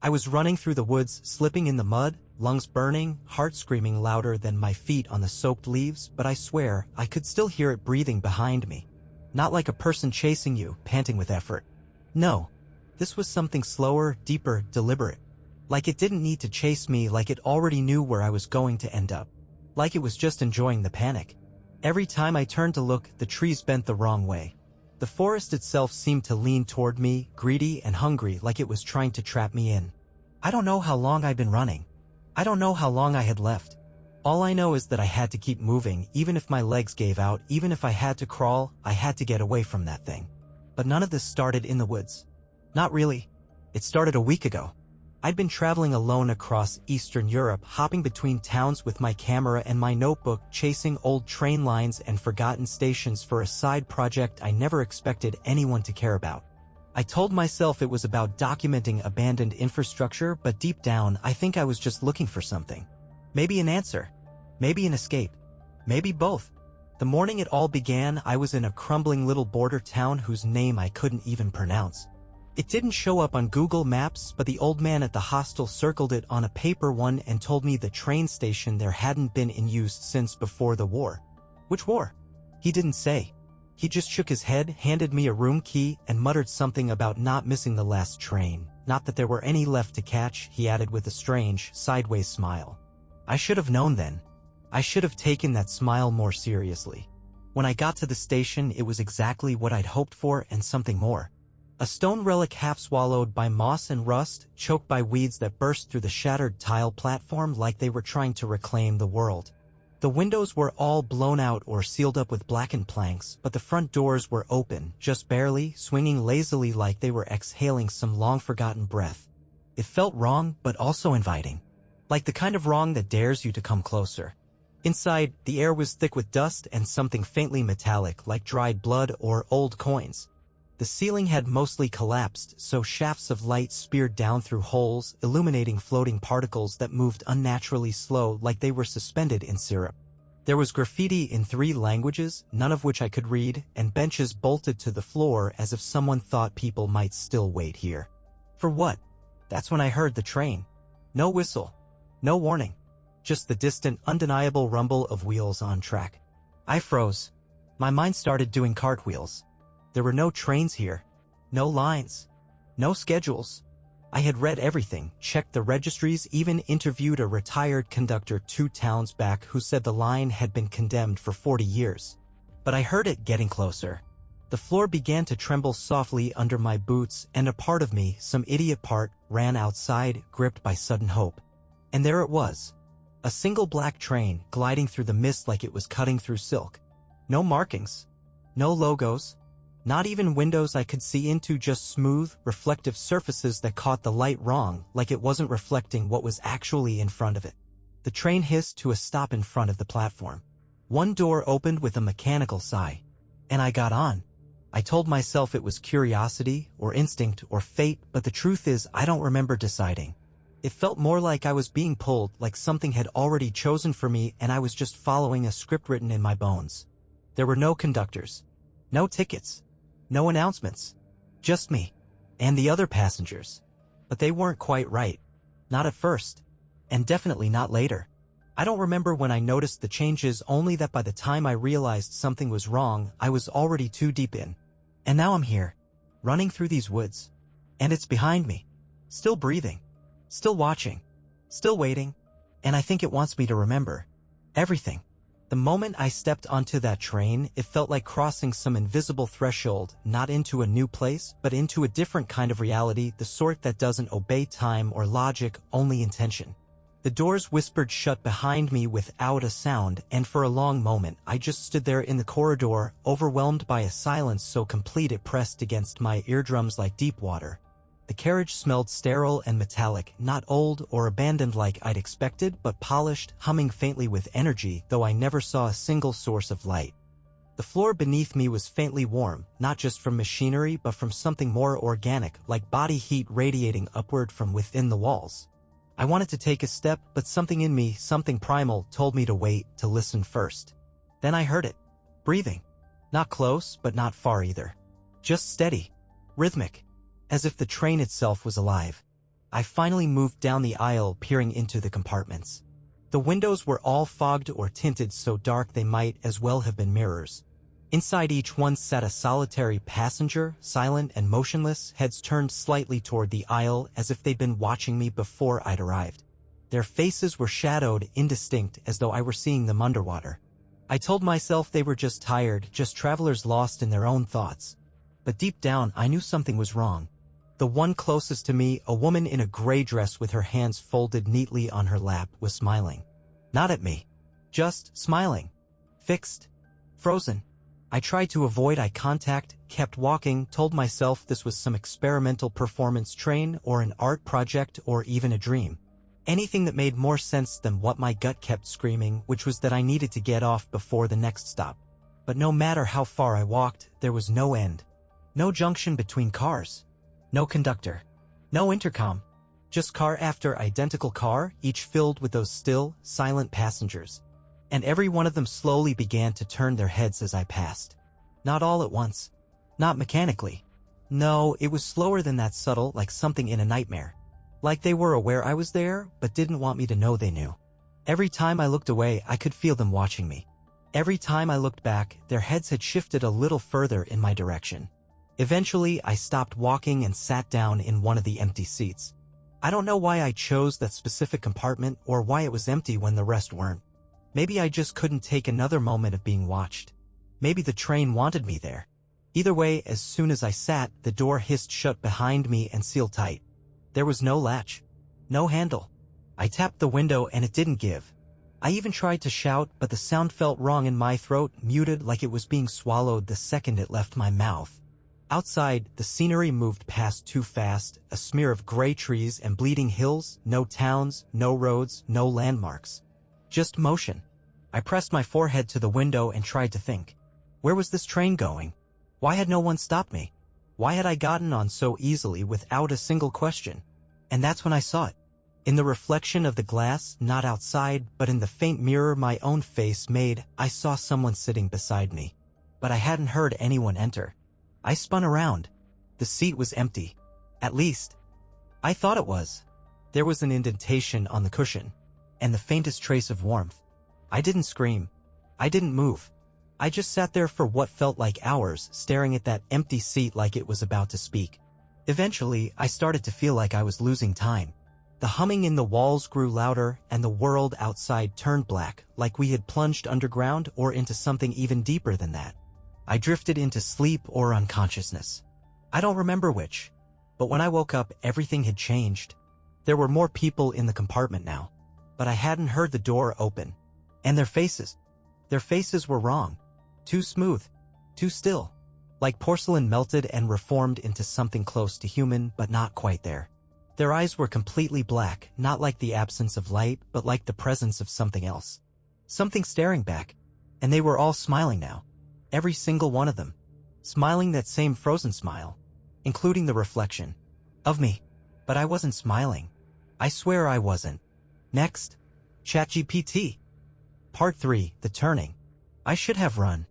I was running through the woods, slipping in the mud, lungs burning, heart screaming louder than my feet on the soaked leaves, but I swear, I could still hear it breathing behind me. Not like a person chasing you, panting with effort. No. This was something slower, deeper, deliberate. Like it didn't need to chase me, like it already knew where I was going to end up. Like it was just enjoying the panic. Every time I turned to look, the trees bent the wrong way. The forest itself seemed to lean toward me, greedy and hungry, like it was trying to trap me in. I don't know how long I'd been running. I don't know how long I had left. All I know is that I had to keep moving, even if my legs gave out, even if I had to crawl, I had to get away from that thing. But none of this started in the woods. Not really. It started a week ago. I'd been traveling alone across Eastern Europe, hopping between towns with my camera and my notebook, chasing old train lines and forgotten stations for a side project I never expected anyone to care about. I told myself it was about documenting abandoned infrastructure, but deep down, I think I was just looking for something. Maybe an answer. Maybe an escape. Maybe both. The morning it all began, I was in a crumbling little border town whose name I couldn't even pronounce. It didn't show up on Google Maps, but the old man at the hostel circled it on a paper one and told me the train station there hadn't been in use since before the war. Which war? He didn't say. He just shook his head, handed me a room key, and muttered something about not missing the last train. Not that there were any left to catch, he added with a strange, sideways smile. I should have known then. I should have taken that smile more seriously. When I got to the station, it was exactly what I'd hoped for and something more. A stone relic half swallowed by moss and rust, choked by weeds that burst through the shattered tile platform like they were trying to reclaim the world. The windows were all blown out or sealed up with blackened planks, but the front doors were open, just barely, swinging lazily like they were exhaling some long-forgotten breath. It felt wrong, but also inviting. Like the kind of wrong that dares you to come closer. Inside, the air was thick with dust and something faintly metallic, like dried blood or old coins. The ceiling had mostly collapsed, so shafts of light speared down through holes, illuminating floating particles that moved unnaturally slow like they were suspended in syrup. There was graffiti in 3 languages, none of which I could read, and benches bolted to the floor as if someone thought people might still wait here. For what? That's when I heard the train. No whistle. No warning. Just the distant, undeniable rumble of wheels on track. I froze. My mind started doing cartwheels. There were no trains here. No lines. No schedules. I had read everything, checked the registries, even interviewed a retired conductor 2 towns back who said the line had been condemned for 40 years. But I heard it getting closer. The floor began to tremble softly under my boots, and a part of me, some idiot part, ran outside, gripped by sudden hope. And there it was. A single black train, gliding through the mist like it was cutting through silk. No markings. No logos. Not even windows I could see into, just smooth, reflective surfaces that caught the light wrong, like it wasn't reflecting what was actually in front of it. The train hissed to a stop in front of the platform. One door opened with a mechanical sigh. And I got on. I told myself it was curiosity, or instinct, or fate, but the truth is I don't remember deciding. It felt more like I was being pulled, like something had already chosen for me and I was just following a script written in my bones. There were no conductors. No tickets. No announcements. Just me. And the other passengers. But they weren't quite right. Not at first. And definitely not later. I don't remember when I noticed the changes, only that by the time I realized something was wrong, I was already too deep in. And now I'm here. Running through these woods. And it's behind me. Still breathing. Still watching. Still waiting. And I think it wants me to remember. Everything. The moment I stepped onto that train, it felt like crossing some invisible threshold, not into a new place, but into a different kind of reality, the sort that doesn't obey time or logic, only intention. The doors whispered shut behind me without a sound, and for a long moment, I just stood there in the corridor, overwhelmed by a silence so complete it pressed against my eardrums like deep water. The carriage smelled sterile and metallic, not old or abandoned like I'd expected, but polished, humming faintly with energy, though I never saw a single source of light. The floor beneath me was faintly warm, not just from machinery but from something more organic, like body heat radiating upward from within the walls. I wanted to take a step, but something in me, something primal, told me to wait, to listen first. Then I heard it. Breathing. Not close, but not far either. Just steady. Rhythmic. As if the train itself was alive. I finally moved down the aisle, peering into the compartments. The windows were all fogged or tinted so dark they might as well have been mirrors. Inside each one sat a solitary passenger, silent and motionless, heads turned slightly toward the aisle as if they'd been watching me before I'd arrived. Their faces were shadowed, indistinct, as though I were seeing them underwater. I told myself they were just tired, just travelers lost in their own thoughts. But deep down, I knew something was wrong. The one closest to me, a woman in a gray dress with her hands folded neatly on her lap, was smiling. Not at me. Just smiling. Fixed. Frozen. I tried to avoid eye contact, kept walking, told myself this was some experimental performance train or an art project or even a dream. Anything that made more sense than what my gut kept screaming, which was that I needed to get off before the next stop. But no matter how far I walked, there was no end. No junction between cars. No conductor. No intercom. Just car after identical car, each filled with those still, silent passengers. And every one of them slowly began to turn their heads as I passed. Not all at once. Not mechanically. No, it was slower than that, subtle, like something in a nightmare. Like they were aware I was there, but didn't want me to know they knew. Every time I looked away, I could feel them watching me. Every time I looked back, their heads had shifted a little further in my direction. Eventually, I stopped walking and sat down in one of the empty seats. I don't know why I chose that specific compartment or why it was empty when the rest weren't. Maybe I just couldn't take another moment of being watched. Maybe the train wanted me there. Either way, as soon as I sat, the door hissed shut behind me and sealed tight. There was no latch. No handle. I tapped the window and it didn't give. I even tried to shout, but the sound felt wrong in my throat, muted like it was being swallowed the second it left my mouth. Outside, the scenery moved past too fast, a smear of gray trees and bleeding hills, no towns, no roads, no landmarks. Just motion. I pressed my forehead to the window and tried to think. Where was this train going? Why had no one stopped me? Why had I gotten on so easily without a single question? And that's when I saw it. In the reflection of the glass, not outside, but in the faint mirror my own face made, I saw someone sitting beside me. But I hadn't heard anyone enter. I spun around. The seat was empty. At least, I thought it was. There was an indentation on the cushion, and the faintest trace of warmth. I didn't scream. I didn't move. I just sat there for what felt like hours, staring at that empty seat like it was about to speak. Eventually, I started to feel like I was losing time. The humming in the walls grew louder, and the world outside turned black, like we had plunged underground or into something even deeper than that. I drifted into sleep or unconsciousness. I don't remember which. But when I woke up, everything had changed. There were more people in the compartment now. But I hadn't heard the door open. And their faces were wrong. Too smooth. Too still. Like porcelain melted and reformed into something close to human, but not quite there. Their eyes were completely black, not like the absence of light, but like the presence of something else. Something staring back. And they were all smiling now. Every single one of them. Smiling that same frozen smile. Including the reflection. Of me. But I wasn't smiling. I swear I wasn't. Next. ChatGPT. Part 3, The Turning. I should have run.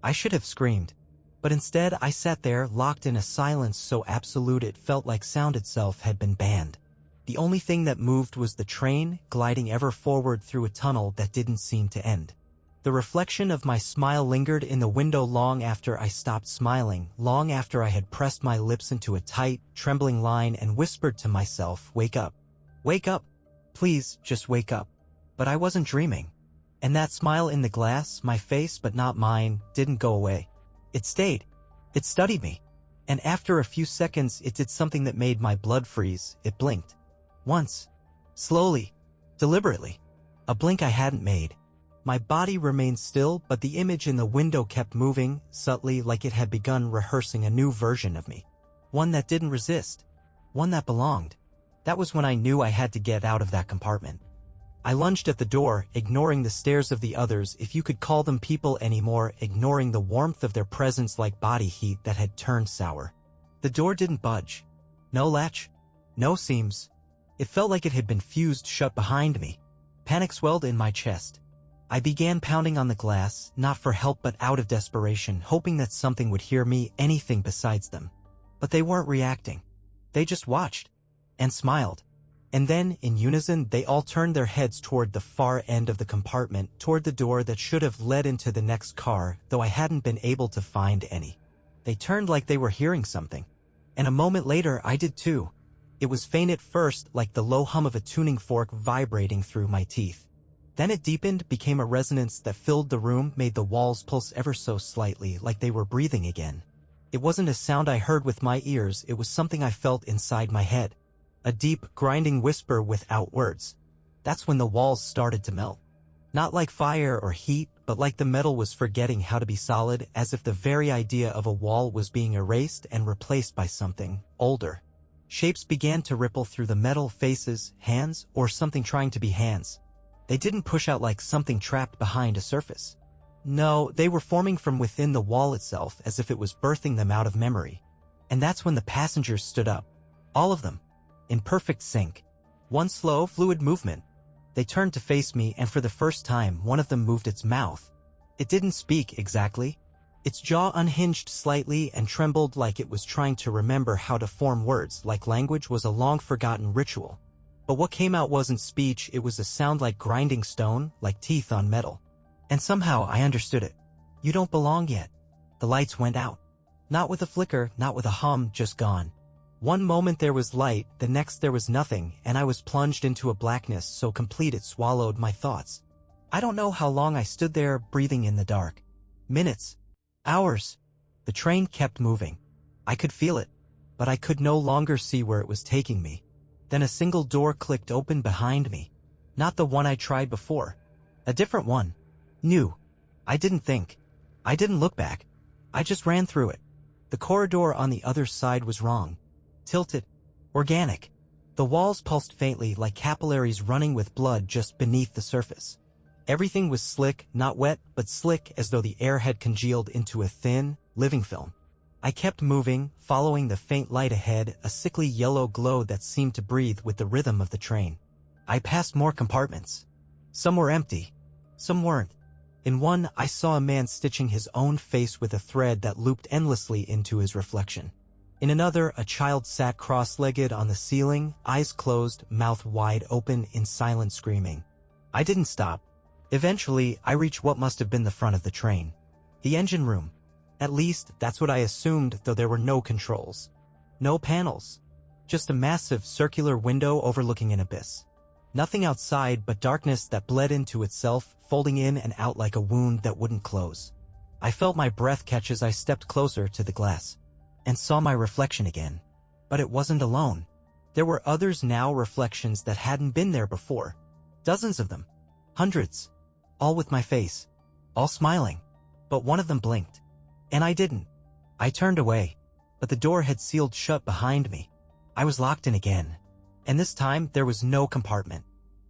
I should have screamed. But instead I sat there, locked in a silence so absolute it felt like sound itself had been banned. The only thing that moved was the train, gliding ever forward through a tunnel that didn't seem to end. The reflection of my smile lingered in the window long after I stopped smiling, long after I had pressed my lips into a tight, trembling line and whispered to myself, "Wake up. Wake up. Please, just wake up." But I wasn't dreaming. And that smile in the glass, my face but not mine, didn't go away. It stayed. It studied me. And after a few seconds, it did something that made my blood freeze. It blinked. Once. Slowly. Deliberately. A blink I hadn't made. My body remained still, but the image in the window kept moving, subtly, like it had begun rehearsing a new version of me. One that didn't resist. One that belonged. That was when I knew I had to get out of that compartment. I lunged at the door, ignoring the stares of the others, if you could call them people anymore, ignoring the warmth of their presence like body heat that had turned sour. The door didn't budge. No latch. No seams. It felt like it had been fused shut behind me. Panic swelled in my chest. I began pounding on the glass, not for help but out of desperation, hoping that something would hear me, anything besides them. But they weren't reacting. They just watched. And smiled. And then, in unison, they all turned their heads toward the far end of the compartment, toward the door that should have led into the next car, though I hadn't been able to find any. They turned like they were hearing something. And a moment later, I did too. It was faint at first, like the low hum of a tuning fork vibrating through my teeth. Then it deepened, became a resonance that filled the room, made the walls pulse ever so slightly, like they were breathing again. It wasn't a sound I heard with my ears, it was something I felt inside my head. A deep, grinding whisper without words. That's when the walls started to melt. Not like fire or heat, but like the metal was forgetting how to be solid, as if the very idea of a wall was being erased and replaced by something older. Shapes began to ripple through the metal, faces, hands, or something trying to be hands. They didn't push out like something trapped behind a surface. No, they were forming from within the wall itself, as if it was birthing them out of memory. And that's when the passengers stood up. All of them. In perfect sync. One slow, fluid movement. They turned to face me, and for the first time, one of them moved its mouth. It didn't speak exactly. Its jaw unhinged slightly and trembled like it was trying to remember how to form words, like language was a long-forgotten ritual. But what came out wasn't speech, it was a sound like grinding stone, like teeth on metal. And somehow I understood it. You don't belong yet. The lights went out. Not with a flicker, not with a hum, just gone. One moment there was light, the next there was nothing, and I was plunged into a blackness so complete it swallowed my thoughts. I don't know how long I stood there, breathing in the dark. Minutes. Hours. The train kept moving. I could feel it, but I could no longer see where it was taking me. Then a single door clicked open behind me. Not the one I tried before. A different one. New. I didn't think. I didn't look back. I just ran through it. The corridor on the other side was wrong. Tilted. Organic. The walls pulsed faintly like capillaries running with blood just beneath the surface. Everything was slick, not wet, but slick as though the air had congealed into a thin, living film. I kept moving, following the faint light ahead, a sickly yellow glow that seemed to breathe with the rhythm of the train. I passed more compartments. Some were empty. Some weren't. In one, I saw a man stitching his own face with a thread that looped endlessly into his reflection. In another, a child sat cross-legged on the ceiling, eyes closed, mouth wide open in silent screaming. I didn't stop. Eventually, I reached what must have been the front of the train. The engine room. At least, that's what I assumed, though there were no controls. No panels. Just a massive circular window overlooking an abyss. Nothing outside but darkness that bled into itself, folding in and out like a wound that wouldn't close. I felt my breath catch as I stepped closer to the glass. And saw my reflection again. But it wasn't alone. There were others now, reflections that hadn't been there before. Dozens of them. Hundreds. All with my face. All smiling. But one of them blinked. And I didn't. I turned away. But the door had sealed shut behind me. I was locked in again. And this time, there was no compartment.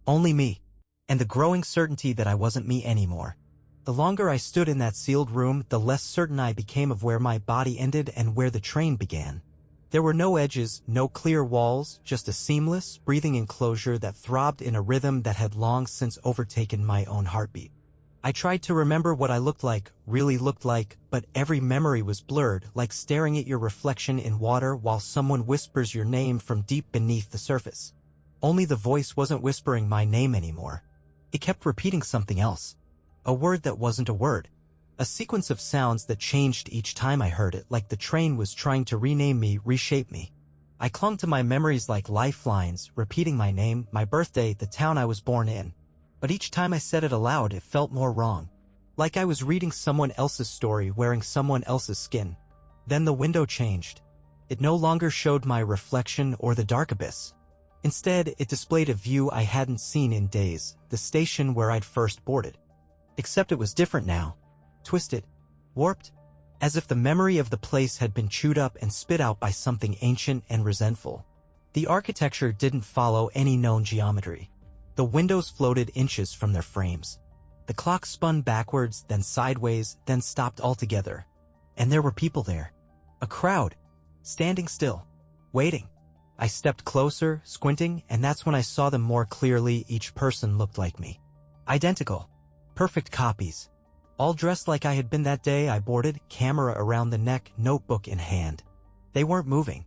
Only me. And the growing certainty that I wasn't me anymore. The longer I stood in that sealed room, the less certain I became of where my body ended and where the train began. There were no edges, no clear walls, just a seamless, breathing enclosure that throbbed in a rhythm that had long since overtaken my own heartbeat. I tried to remember what I looked like, really looked like, but every memory was blurred, like staring at your reflection in water while someone whispers your name from deep beneath the surface. Only the voice wasn't whispering my name anymore. It kept repeating something else. A word that wasn't a word. A sequence of sounds that changed each time I heard it, like the train was trying to rename me, reshape me. I clung to my memories like lifelines, repeating my name, my birthday, the town I was born in. But each time I said it aloud, it felt more wrong. Like I was reading someone else's story, wearing someone else's skin. Then the window changed. It no longer showed my reflection or the dark abyss. Instead, it displayed a view I hadn't seen in days, the station where I'd first boarded. Except it was different now. Twisted. Warped. As if the memory of the place had been chewed up and spit out by something ancient and resentful. The architecture didn't follow any known geometry. The windows floated inches from their frames. The clock spun backwards, then sideways, then stopped altogether. And there were people there. A crowd. Standing still. Waiting. I stepped closer, squinting, and that's when I saw them more clearly. Each person looked like me. Identical. Perfect copies. All dressed like I had been that day I boarded, camera around the neck, notebook in hand. They weren't moving.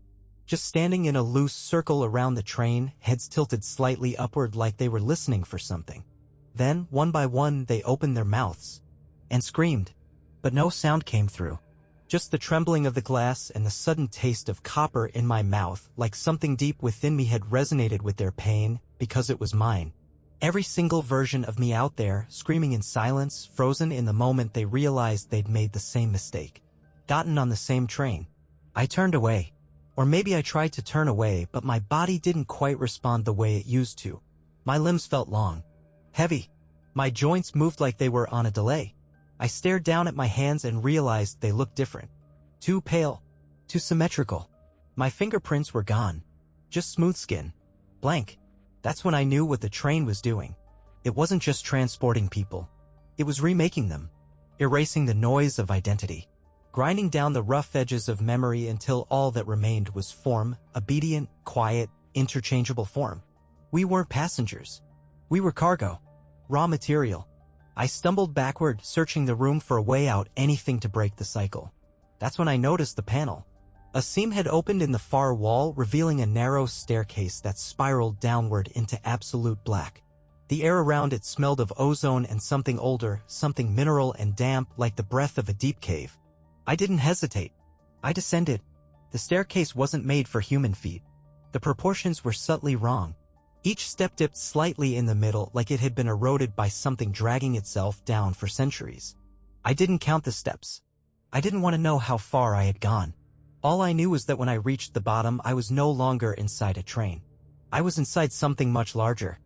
just standing in a loose circle around the train, heads tilted slightly upward like they were listening for something. Then, one by one, they opened their mouths and screamed, but no sound came through. Just the trembling of the glass and the sudden taste of copper in my mouth, like something deep within me had resonated with their pain, because it was mine. Every single version of me out there, screaming in silence, frozen in the moment they realized they'd made the same mistake. Gotten on the same train. I turned away. Or maybe I tried to turn away, but my body didn't quite respond the way it used to. My limbs felt long. Heavy. My joints moved like they were on a delay. I stared down at my hands and realized they looked different. Too pale. Too symmetrical. My fingerprints were gone. Just smooth skin. Blank. That's when I knew what the train was doing. It wasn't just transporting people. It was remaking them. Erasing the noise of identity. Grinding down the rough edges of memory until all that remained was form, obedient, quiet, interchangeable form. We weren't passengers. We were cargo. Raw material. I stumbled backward, searching the room for a way out, anything to break the cycle. That's when I noticed the panel. A seam had opened in the far wall, revealing a narrow staircase that spiraled downward into absolute black. The air around it smelled of ozone and something older, something mineral and damp, like the breath of a deep cave. I didn't hesitate. I descended. The staircase wasn't made for human feet. The proportions were subtly wrong. Each step dipped slightly in the middle, like it had been eroded by something dragging itself down for centuries. I didn't count the steps. I didn't want to know how far I had gone. All I knew was that when I reached the bottom, I was no longer inside a train. I was inside something much larger.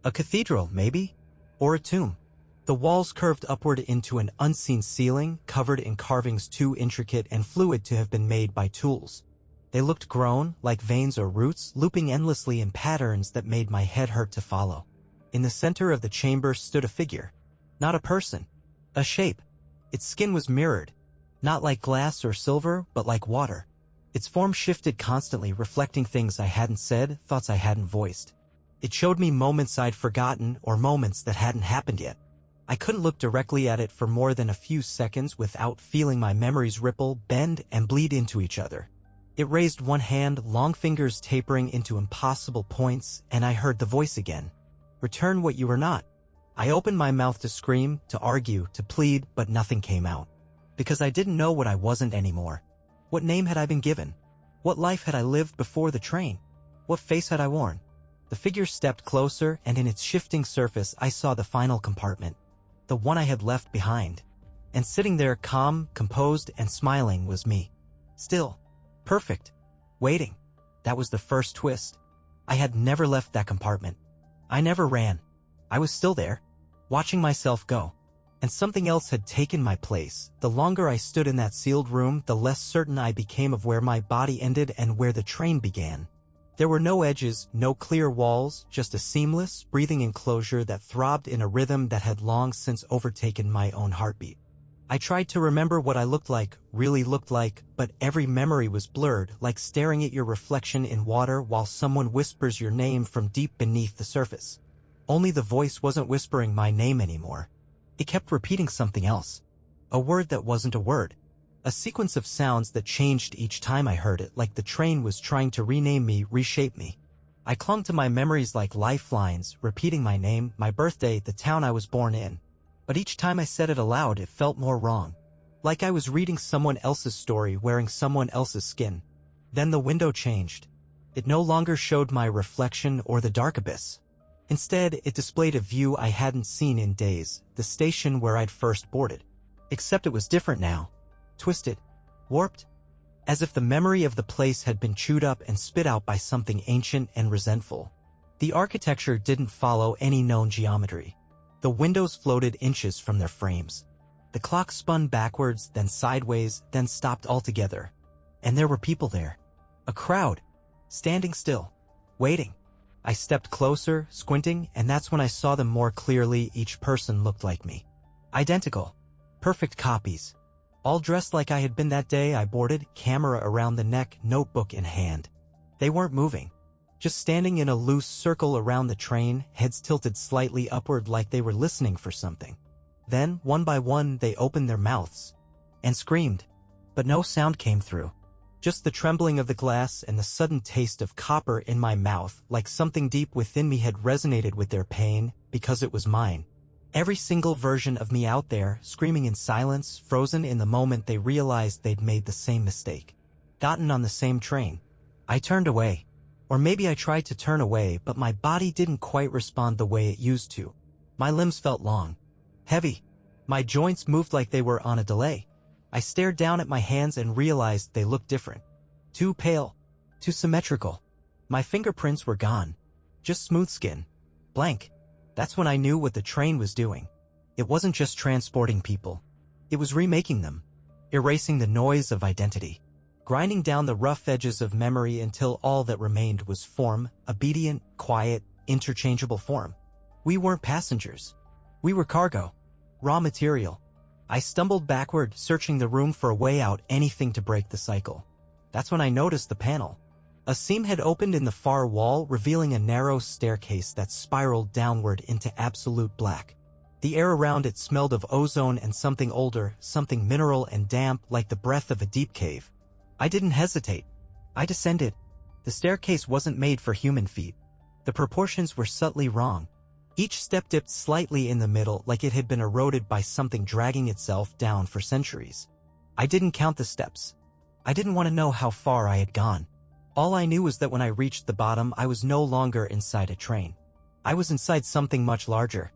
A cathedral, maybe? Or a tomb. The walls curved upward into an unseen ceiling, covered in carvings too intricate and fluid to have been made by tools. They looked grown, like veins or roots, looping endlessly in patterns that made my head hurt to follow. In the center of the chamber stood a figure. Not a person. A shape. Its skin was mirrored. Not like glass or silver, but like water. Its form shifted constantly, reflecting things I hadn't said, thoughts I hadn't voiced. It showed me moments I'd forgotten, or moments that hadn't happened yet. I couldn't look directly at it for more than a few seconds without feeling my memories ripple, bend, and bleed into each other. It raised one hand, long fingers tapering into impossible points, and I heard the voice again. Return what you were not. I opened my mouth to scream, to argue, to plead, but nothing came out. Because I didn't know what I wasn't anymore. What name had I been given? What life had I lived before the train? What face had I worn? The figure stepped closer, and in its shifting surface I saw the final compartment. The one I had left behind. And sitting there, calm, composed, and smiling, was me. Still. Perfect. Waiting. That was the first twist. I had never left that compartment. I never ran. I was still there, watching myself go. And something else had taken my place. The longer I stood in that sealed room, the less certain I became of where my body ended and where the train began. There were no edges, no clear walls, just a seamless, breathing enclosure that throbbed in a rhythm that had long since overtaken my own heartbeat. I tried to remember what I looked like, really looked like, but every memory was blurred, like staring at your reflection in water while someone whispers your name from deep beneath the surface. Only the voice wasn't whispering my name anymore. It kept repeating something else. A word that wasn't a word. A sequence of sounds that changed each time I heard it, like the train was trying to rename me, reshape me. I clung to my memories like lifelines, repeating my name, my birthday, the town I was born in. But each time I said it aloud, it felt more wrong. Like I was reading someone else's story, wearing someone else's skin. Then the window changed. It no longer showed my reflection or the dark abyss. Instead, it displayed a view I hadn't seen in days, the station where I'd first boarded. Except it was different now. Twisted. Warped. As if the memory of the place had been chewed up and spit out by something ancient and resentful. The architecture didn't follow any known geometry. The windows floated inches from their frames. The clock spun backwards, then sideways, then stopped altogether. And there were people there. A crowd. Standing still. Waiting. I stepped closer, squinting, and that's when I saw them more clearly. Each person looked like me. Identical. Perfect copies. All dressed like I had been that day I boarded, camera around the neck, notebook in hand. They weren't moving. Just standing in a loose circle around the train, heads tilted slightly upward like they were listening for something. Then, one by one, they opened their mouths and screamed. But no sound came through. Just the trembling of the glass and the sudden taste of copper in my mouth, like something deep within me had resonated with their pain, because it was mine. Every single version of me out there, screaming in silence, frozen in the moment they realized they'd made the same mistake. Gotten on the same train. I turned away. Or maybe I tried to turn away, but my body didn't quite respond the way it used to. My limbs felt long. Heavy. My joints moved like they were on a delay. I stared down at my hands and realized they looked different. Too pale. Too symmetrical. My fingerprints were gone. Just smooth skin. Blank. That's when I knew what the train was doing. It wasn't just transporting people. It was remaking them. Erasing the noise of identity. Grinding down the rough edges of memory until all that remained was form, obedient, quiet, interchangeable form. We weren't passengers. We were cargo. Raw material. I stumbled backward, searching the room for a way out, anything to break the cycle. That's when I noticed the panel. A seam had opened in the far wall, revealing a narrow staircase that spiraled downward into absolute black. The air around it smelled of ozone and something older, something mineral and damp, like the breath of a deep cave. I didn't hesitate. I descended. The staircase wasn't made for human feet. The proportions were subtly wrong. Each step dipped slightly in the middle, like it had been eroded by something dragging itself down for centuries. I didn't count the steps. I didn't want to know how far I had gone. All I knew was that when I reached the bottom, I was no longer inside a train. I was inside something much larger.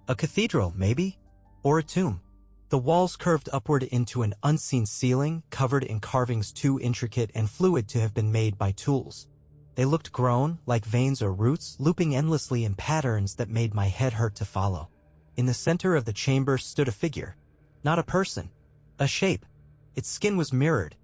A cathedral, maybe? Or a tomb. The walls curved upward into an unseen ceiling, covered in carvings too intricate and fluid to have been made by tools. They looked grown, like veins or roots, looping endlessly in patterns that made my head hurt to follow. In the center of the chamber stood a figure. Not a person. A shape. Its skin was mirrored.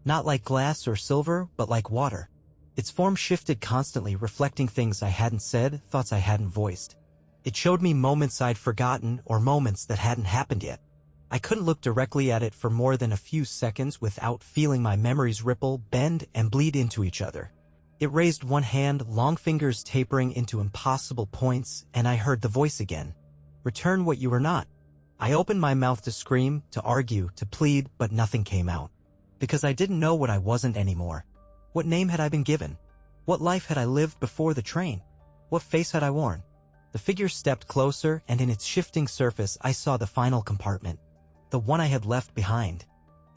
Not like glass or silver, but like water. Its form shifted constantly, reflecting things I hadn't said, thoughts I hadn't voiced. It showed me moments I'd forgotten or moments that hadn't happened yet. I couldn't look directly at it for more than a few seconds without feeling my memories ripple, bend, and bleed into each other. It raised one hand, long fingers tapering into impossible points, and I heard the voice again. Return what you were not. I opened my mouth to scream, to argue, to plead, but nothing came out. Because I didn't know what I wasn't anymore. What name had I been given? What life had I lived before the train? What face had I worn? The figure stepped closer, and in its shifting surface I saw the final compartment. The one I had left behind.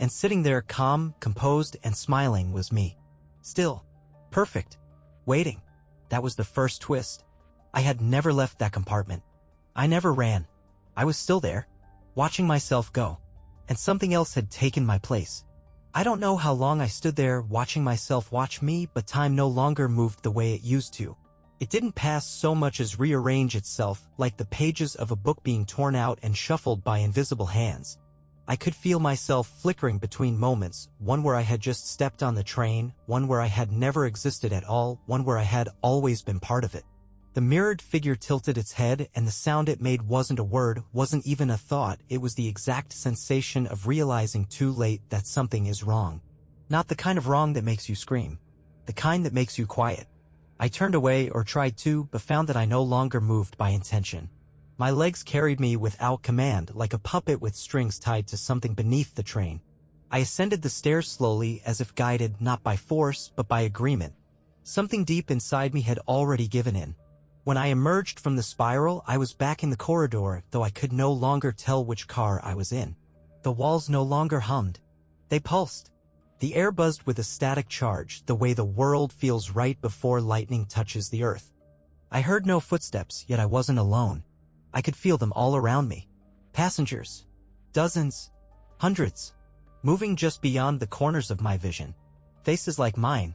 And sitting there, calm, composed, and smiling, was me. Still. Perfect. Waiting. That was the first twist. I had never left that compartment. I never ran. I was still there, watching myself go. And something else had taken my place. I don't know how long I stood there watching myself watch me, but time no longer moved the way it used to. It didn't pass so much as rearrange itself, like the pages of a book being torn out and shuffled by invisible hands. I could feel myself flickering between moments, one where I had just stepped on the train, one where I had never existed at all, one where I had always been part of it. The mirrored figure tilted its head, and the sound it made wasn't a word, wasn't even a thought. It was the exact sensation of realizing too late that something is wrong. Not the kind of wrong that makes you scream. The kind that makes you quiet. I turned away, or tried to, but found that I no longer moved by intention. My legs carried me without command, like a puppet with strings tied to something beneath the train. I ascended the stairs slowly, as if guided not by force, but by agreement. Something deep inside me had already given in. When I emerged from the spiral, I was back in the corridor, though I could no longer tell which car I was in. The walls no longer hummed. They pulsed. The air buzzed with a static charge, the way the world feels right before lightning touches the earth. I heard no footsteps, yet I wasn't alone. I could feel them all around me. Passengers. Dozens. Hundreds. Moving just beyond the corners of my vision. Faces like mine.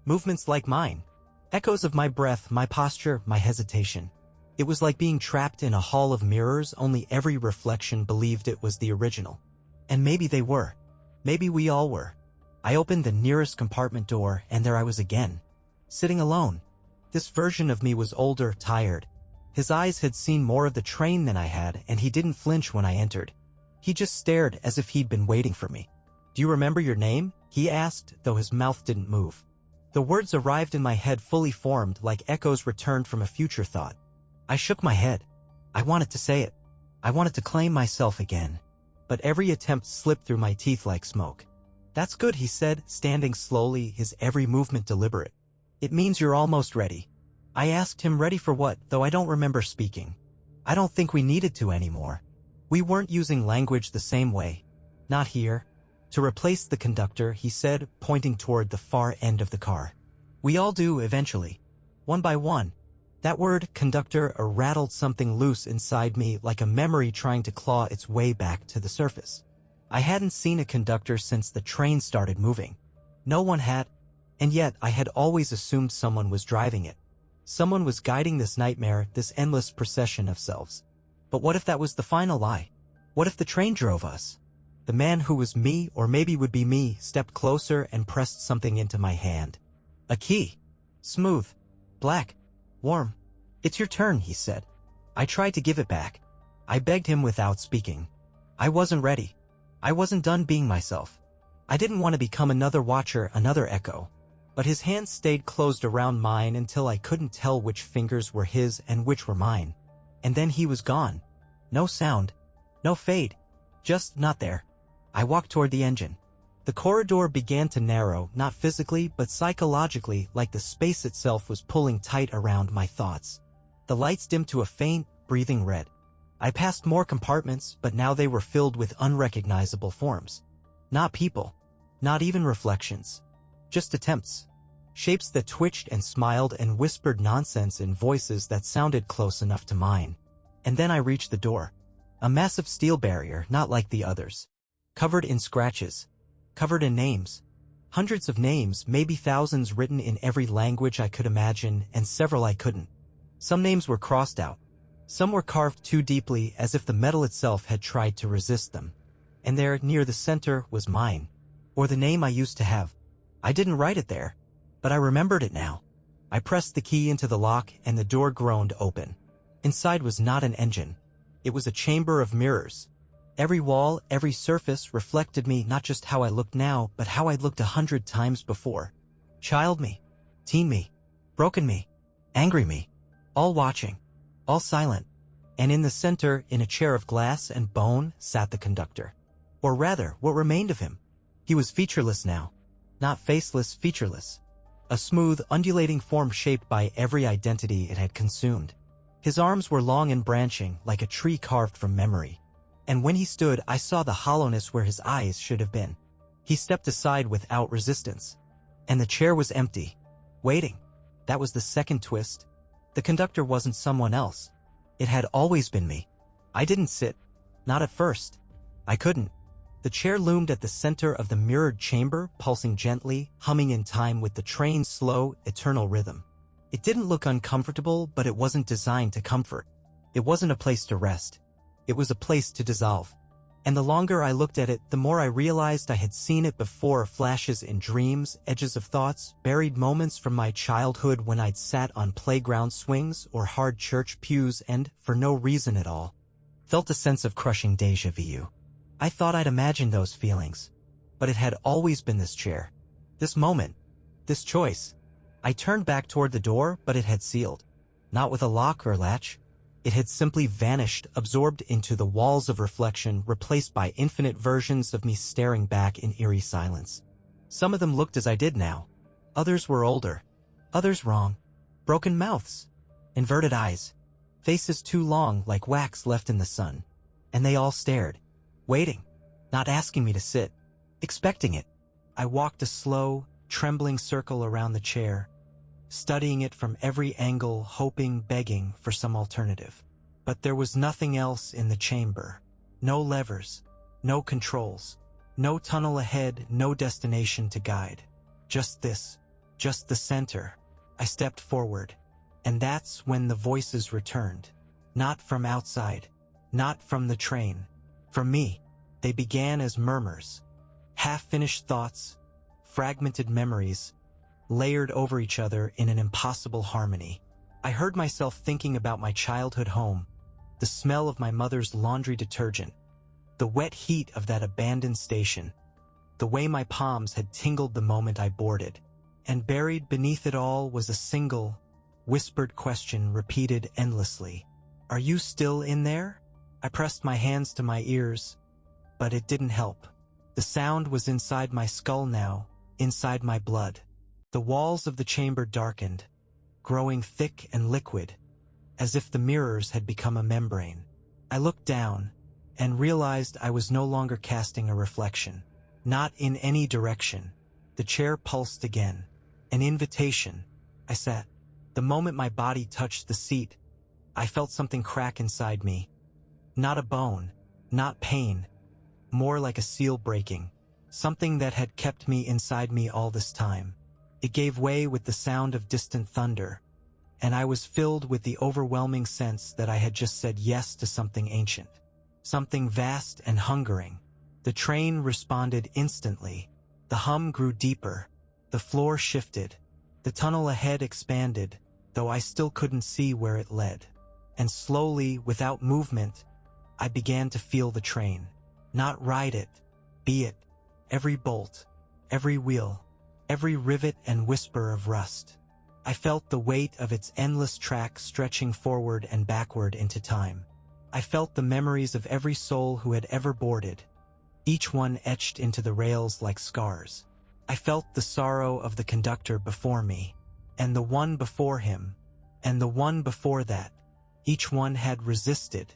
Movements like mine. Echoes of my breath, my posture, my hesitation. It was like being trapped in a hall of mirrors, only every reflection believed it was the original. And maybe they were. Maybe we all were. I opened the nearest compartment door, and there I was again. Sitting alone. This version of me was older, tired. His eyes had seen more of the train than I had, and he didn't flinch when I entered. He just stared as if he'd been waiting for me. "Do you remember your name?" he asked, though his mouth didn't move. The words arrived in my head fully formed, like echoes returned from a future thought. I shook my head. I wanted to say it. I wanted to claim myself again. But every attempt slipped through my teeth like smoke. "That's good," he said, standing slowly, his every movement deliberate. "It means you're almost ready." I asked him ready for what, though I don't remember speaking. I don't think we needed to anymore. We weren't using language the same way. Not here. To replace the conductor, he said, pointing toward the far end of the car. We all do eventually. One by one. That word, conductor, rattled something loose inside me like a memory trying to claw its way back to the surface. I hadn't seen a conductor since the train started moving. No one had, and yet I had always assumed someone was driving it. Someone was guiding this nightmare, this endless procession of selves. But what if that was the final lie? What if the train drove us? The man who was me, or maybe would be me, stepped closer and pressed something into my hand. A key. Smooth. Black. Warm. "It's your turn," he said. I tried to give it back. I begged him without speaking. I wasn't ready. I wasn't done being myself. I didn't want to become another watcher, another echo. But his hands stayed closed around mine until I couldn't tell which fingers were his and which were mine. And then he was gone. No sound. No fade. Just not there. I walked toward the engine. The corridor began to narrow, not physically but psychologically, like the space itself was pulling tight around my thoughts. The lights dimmed to a faint, breathing red. I passed more compartments, but now they were filled with unrecognizable forms. Not people. Not even reflections. Just attempts. Shapes that twitched and smiled and whispered nonsense in voices that sounded close enough to mine. And then I reached the door. A massive steel barrier, not like the others. Covered in scratches. Covered in names. Hundreds of names, maybe thousands, written in every language I could imagine, and several I couldn't. Some names were crossed out. Some were carved too deeply, as if the metal itself had tried to resist them. And there, near the center, was mine. Or the name I used to have. I didn't write it there, but I remembered it now. I pressed the key into the lock, and the door groaned open. Inside was not an engine. It was a chamber of mirrors. Every wall, every surface reflected me, not just how I looked now, but how I'd looked 100 times before. Child me, teen me, broken me, angry me, all watching, all silent. And in the center, in a chair of glass and bone, sat the conductor. Or rather, what remained of him. He was featureless now. Not faceless, featureless. A smooth, undulating form shaped by every identity it had consumed. His arms were long and branching, like a tree carved from memory. And when he stood, I saw the hollowness where his eyes should have been. He stepped aside without resistance. And the chair was empty. Waiting. That was the second twist. The conductor wasn't someone else. It had always been me. I didn't sit. Not at first. I couldn't. The chair loomed at the center of the mirrored chamber, pulsing gently, humming in time with the train's slow, eternal rhythm. It didn't look uncomfortable, but it wasn't designed to comfort. It wasn't a place to rest. It was a place to dissolve. And the longer I looked at it, the more I realized I had seen it before, flashes in dreams, edges of thoughts, buried moments from my childhood when I'd sat on playground swings or hard church pews and, for no reason at all, felt a sense of crushing déjà vu. I thought I'd imagined those feelings. But it had always been this chair. This moment. This choice. I turned back toward the door, but it had sealed. Not with a lock or latch. It had simply vanished, absorbed into the walls of reflection, replaced by infinite versions of me staring back in eerie silence. Some of them looked as I did now. Others were older. Others wrong. Broken mouths. Inverted eyes. Faces too long, like wax left in the sun. And they all stared. Waiting. Not asking me to sit. Expecting it. I walked a slow, trembling circle around the chair, studying it from every angle, hoping, begging for some alternative. But there was nothing else in the chamber. No levers. No controls. No tunnel ahead, no destination to guide. Just this. Just the center. I stepped forward. And that's when the voices returned. Not from outside. Not from the train. From me. They began as murmurs. Half-finished thoughts. Fragmented memories. Layered over each other in an impossible harmony. I heard myself thinking about my childhood home. The smell of my mother's laundry detergent. The wet heat of that abandoned station. The way my palms had tingled the moment I boarded. And buried beneath it all was a single, whispered question repeated endlessly. Are you still in there? I pressed my hands to my ears, but it didn't help. The sound was inside my skull now, inside my blood. The walls of the chamber darkened, growing thick and liquid, as if the mirrors had become a membrane. I looked down and realized I was no longer casting a reflection. Not in any direction. The chair pulsed again. An invitation. I sat. The moment my body touched the seat, I felt something crack inside me. Not a bone, not pain, more like a seal breaking. Something that had kept me inside me all this time. It gave way with the sound of distant thunder, and I was filled with the overwhelming sense that I had just said yes to something ancient. Something vast and hungering. The train responded instantly. The hum grew deeper. The floor shifted. The tunnel ahead expanded, though I still couldn't see where it led. And slowly, without movement, I began to feel the train. Not ride it, be it. Every bolt, every wheel, every rivet and whisper of rust. I felt the weight of its endless track stretching forward and backward into time. I felt the memories of every soul who had ever boarded, each one etched into the rails like scars. I felt the sorrow of the conductor before me, and the one before him, and the one before that. Each one had resisted.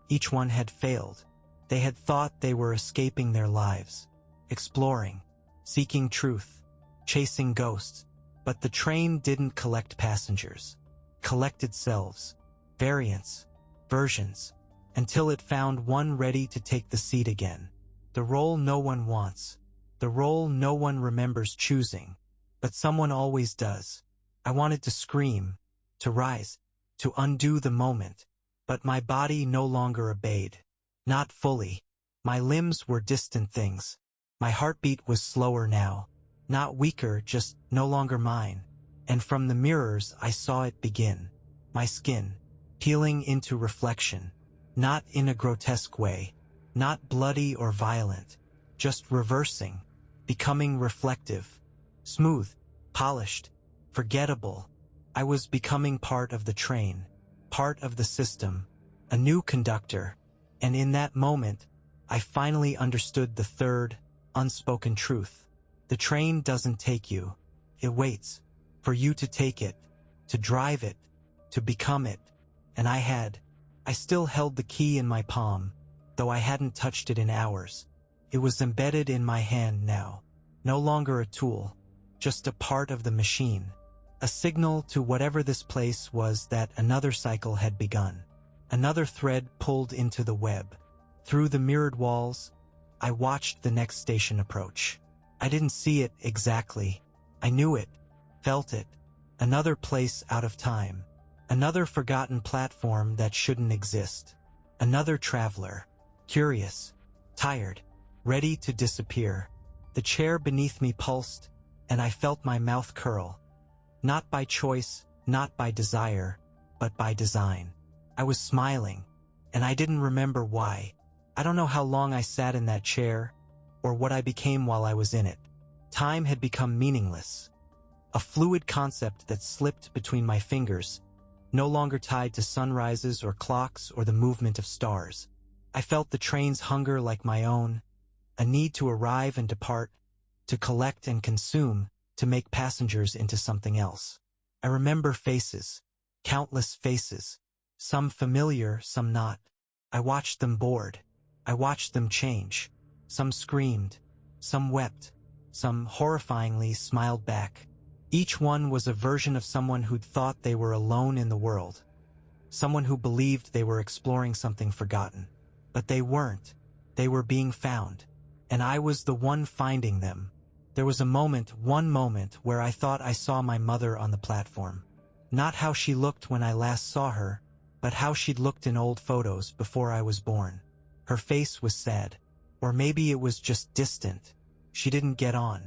Each one had failed. They had thought they were escaping their lives, exploring, seeking truth, chasing ghosts. But the train didn't collect passengers. It collected selves, variants, versions, until it found one ready to take the seat again. The role no one wants, the role no one remembers choosing, but someone always does. I wanted to scream, to rise, to undo the moment, but my body no longer obeyed. Not fully. My limbs were distant things. My heartbeat was slower now. Not weaker, just no longer mine. And from the mirrors I saw it begin. My skin, peeling into reflection. Not in a grotesque way. Not bloody or violent. Just reversing. Becoming reflective. Smooth. Polished. Forgettable. I was becoming part of the train. Part of the system. A new conductor. And in that moment, I finally understood the third, unspoken truth. The train doesn't take you. It waits for you to take it, to drive it, to become it. And I still held the key in my palm, though I hadn't touched it in hours. It was embedded in my hand now. No longer a tool, just a part of the machine. A signal to whatever this place was that another cycle had begun. Another thread pulled into the web. Through the mirrored walls, I watched the next station approach. I didn't see it exactly. I knew it, felt it. Another place out of time. Another forgotten platform that shouldn't exist. Another traveler, curious, tired, ready to disappear. The chair beneath me pulsed, and I felt my mouth curl. Not by choice, not by desire, but by design. I was smiling, and I didn't remember why. I don't know how long I sat in that chair, or what I became while I was in it. Time had become meaningless. A fluid concept that slipped between my fingers, no longer tied to sunrises or clocks or the movement of stars. I felt the train's hunger like my own, a need to arrive and depart, to collect and consume, to make passengers into something else. I remember faces, countless faces, some familiar, some not. I watched them bored. I watched them change. Some screamed, some wept, some horrifyingly smiled back. Each one was a version of someone who'd thought they were alone in the world. Someone who believed they were exploring something forgotten. But they weren't. They were being found. And I was the one finding them. There was one moment, where I thought I saw my mother on the platform. Not how she looked when I last saw her, but how she'd looked in old photos before I was born. Her face was sad. Or maybe it was just distant. She didn't get on.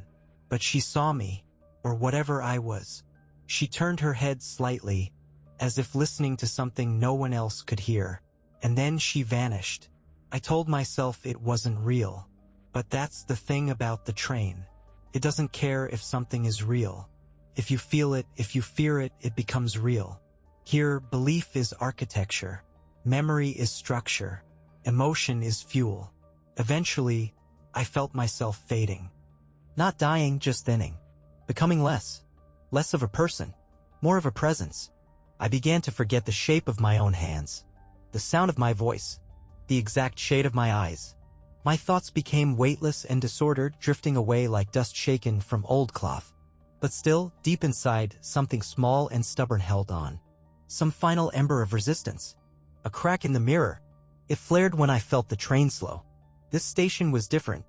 But she saw me, or whatever I was. She turned her head slightly, as if listening to something no one else could hear. And then she vanished. I told myself it wasn't real. But that's the thing about the train. It doesn't care if something is real. If you feel it, if you fear it, it becomes real. Here, belief is architecture. Memory is structure. Emotion is fuel. Eventually, I felt myself fading. Not dying, just thinning. Becoming less. Less of a person. More of a presence. I began to forget the shape of my own hands. The sound of my voice. The exact shade of my eyes. My thoughts became weightless and disordered, drifting away like dust shaken from old cloth. But still, deep inside, something small and stubborn held on. Some final ember of resistance. A crack in the mirror. It flared when I felt the train slow. This station was different.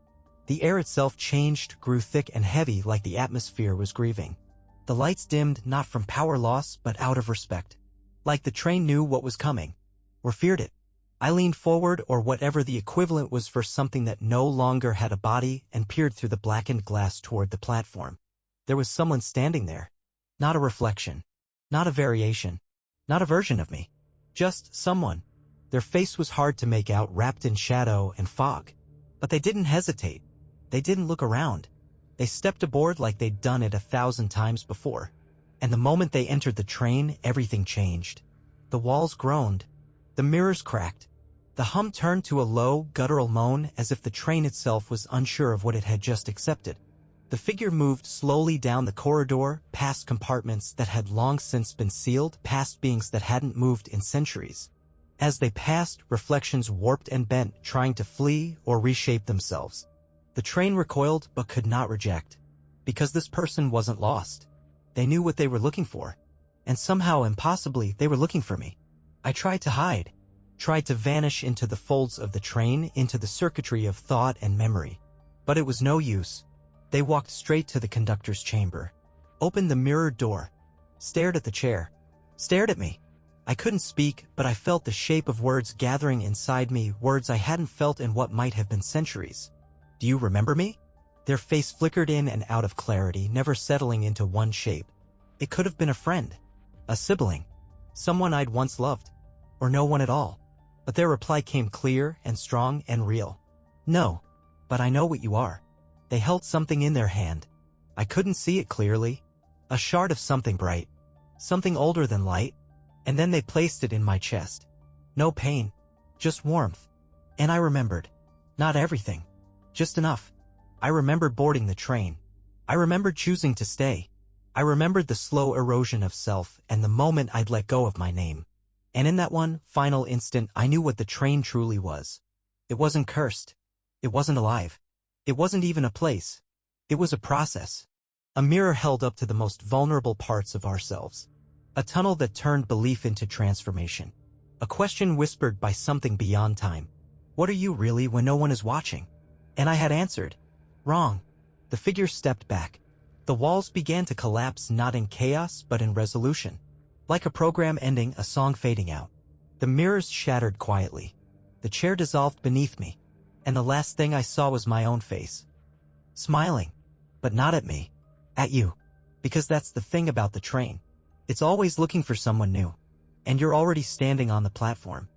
The air itself changed, grew thick and heavy like the atmosphere was grieving. The lights dimmed not from power loss but out of respect. Like the train knew what was coming. Or feared it. I leaned forward, or whatever the equivalent was for something that no longer had a body, and peered through the blackened glass toward the platform. There was someone standing there. Not a reflection. Not a variation. Not a version of me. Just someone. Their face was hard to make out, wrapped in shadow and fog. But they didn't hesitate. They didn't look around. They stepped aboard like they'd done it 1,000 times before. And the moment they entered the train, everything changed. The walls groaned. The mirrors cracked. The hum turned to a low, guttural moan, as if the train itself was unsure of what it had just accepted. The figure moved slowly down the corridor, past compartments that had long since been sealed, past beings that hadn't moved in centuries. As they passed, reflections warped and bent, trying to flee or reshape themselves. The train recoiled but could not reject. Because this person wasn't lost. They knew what they were looking for. And somehow, impossibly, they were looking for me. I tried to hide. Tried to vanish into the folds of the train, into the circuitry of thought and memory. But it was no use. They walked straight to the conductor's chamber. Opened the mirrored door. Stared at the chair. Stared at me. I couldn't speak, but I felt the shape of words gathering inside me, words I hadn't felt in what might have been centuries. Do you remember me? Their face flickered in and out of clarity, never settling into one shape. It could have been a friend. A sibling. Someone I'd once loved. Or no one at all. But their reply came clear and strong and real. No. But I know what you are. They held something in their hand. I couldn't see it clearly. A shard of something bright. Something older than light. And then they placed it in my chest. No pain. Just warmth. And I remembered. Not everything. Just enough. I remembered boarding the train. I remembered choosing to stay. I remembered the slow erosion of self and the moment I'd let go of my name. And in that one final instant, I knew what the train truly was. It wasn't cursed. It wasn't alive. It wasn't even a place. It was a process. A mirror held up to the most vulnerable parts of ourselves. A tunnel that turned belief into transformation. A question whispered by something beyond time. What are you really when no one is watching? And I had answered. Wrong. The figure stepped back. The walls began to collapse, not in chaos but in resolution. Like a program ending, a song fading out. The mirrors shattered quietly. The chair dissolved beneath me. And the last thing I saw was my own face. Smiling. But not at me. At you. Because that's the thing about the train. It's always looking for someone new. And you're already standing on the platform.